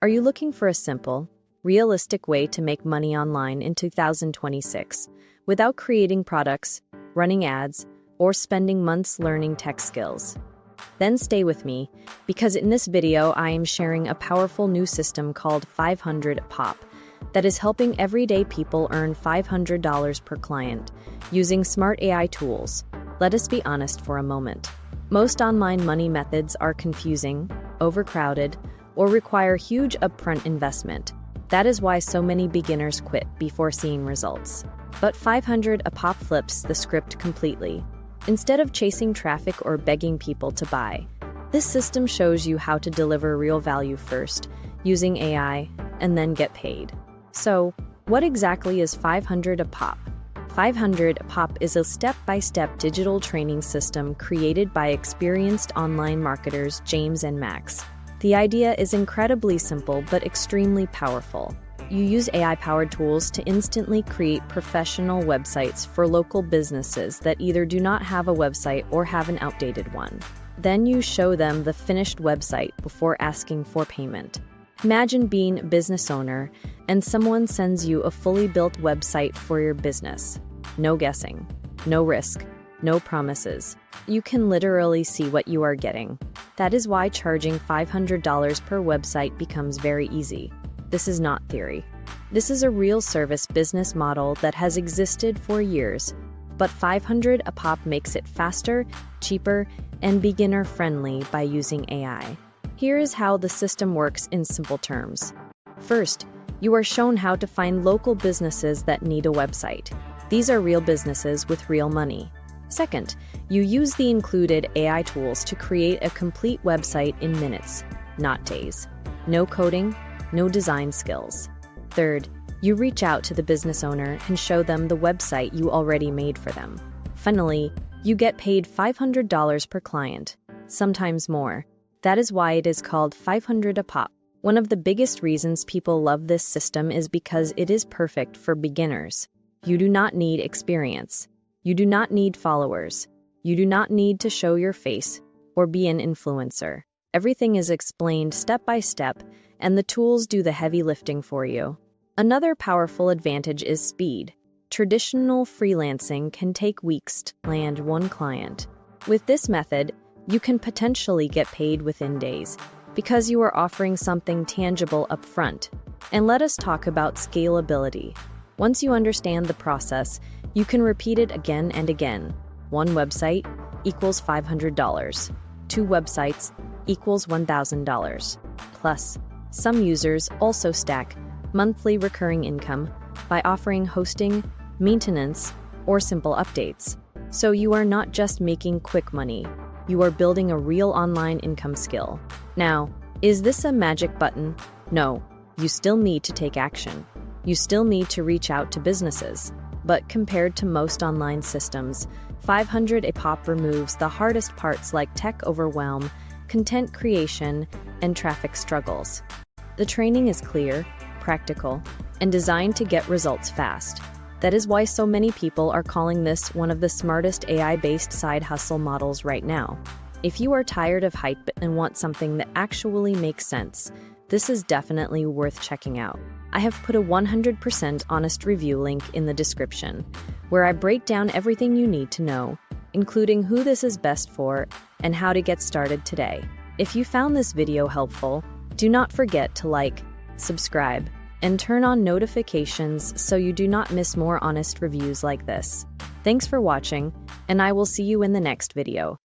Are you looking for a simple, realistic way to make money online in 2026 without creating products, running ads, or spending months learning tech skills? Then stay with me, because in this video I am sharing a powerful new system called 500 Pop that is helping everyday people earn $500 per client using smart AI tools. Let us be honest for a moment. Most online money methods are confusing, overcrowded, or require huge upfront investment. That is why so many beginners quit before seeing results. But 500 a Pop flips the script completely. Instead of chasing traffic or begging people to buy, this system shows you how to deliver real value first, using AI, and then get paid. So, what exactly is 500 a Pop? 500 a Pop is a step-by-step digital training system created by experienced online marketers James and Max. The idea is incredibly simple but extremely powerful. You use AI-powered tools to instantly create professional websites for local businesses that either do not have a website or have an outdated one. Then you show them the finished website before asking for payment. Imagine being a business owner and someone sends you a fully built website for your business. No guessing, no risk, no promises. You can literally see what you are getting. That is why charging $500 per website becomes very easy. This is not theory. This is a real service business model that has existed for years, but 500 a Pop makes it faster, cheaper, and beginner-friendly by using AI. Here is how the system works in simple terms. First, you are shown how to find local businesses that need a website. These are real businesses with real money. Second, you use the included AI tools to create a complete website in minutes, not days. No coding, no design skills. Third, you reach out to the business owner and show them the website you already made for them. Finally, you get paid $500 per client, sometimes more. That is why it is called 500 a Pop. One of the biggest reasons people love this system is because it is perfect for beginners. You do not need experience. You do not need followers. You do not need to show your face or be an influencer. Everything is explained step by step, and the tools do the heavy lifting for you. Another powerful advantage is speed. Traditional freelancing can take weeks to land one client. With this method, you can potentially get paid within days because you are offering something tangible up front. And let us talk about scalability. Once you understand the process, you can repeat it again and again. One website equals $500. Two websites equals $1,000. Plus, some users also stack monthly recurring income by offering hosting, maintenance, or simple updates. So you are not just making quick money, you are building a real online income skill. Now, is this a magic button? No, you still need to take action. You still need to reach out to businesses. But compared to most online systems, 500 a Pop removes the hardest parts like tech overwhelm, content creation, and traffic struggles. The training is clear, practical, and designed to get results fast. That is why so many people are calling this one of the smartest AI-based side hustle models right now. If you are tired of hype and want something that actually makes sense, this is definitely worth checking out. I have put a 100% honest review link in the description, where I break down everything you need to know, including who this is best for and how to get started today. If you found this video helpful, do not forget to like, subscribe, and turn on notifications so you do not miss more honest reviews like this. Thanks for watching, and I will see you in the next video.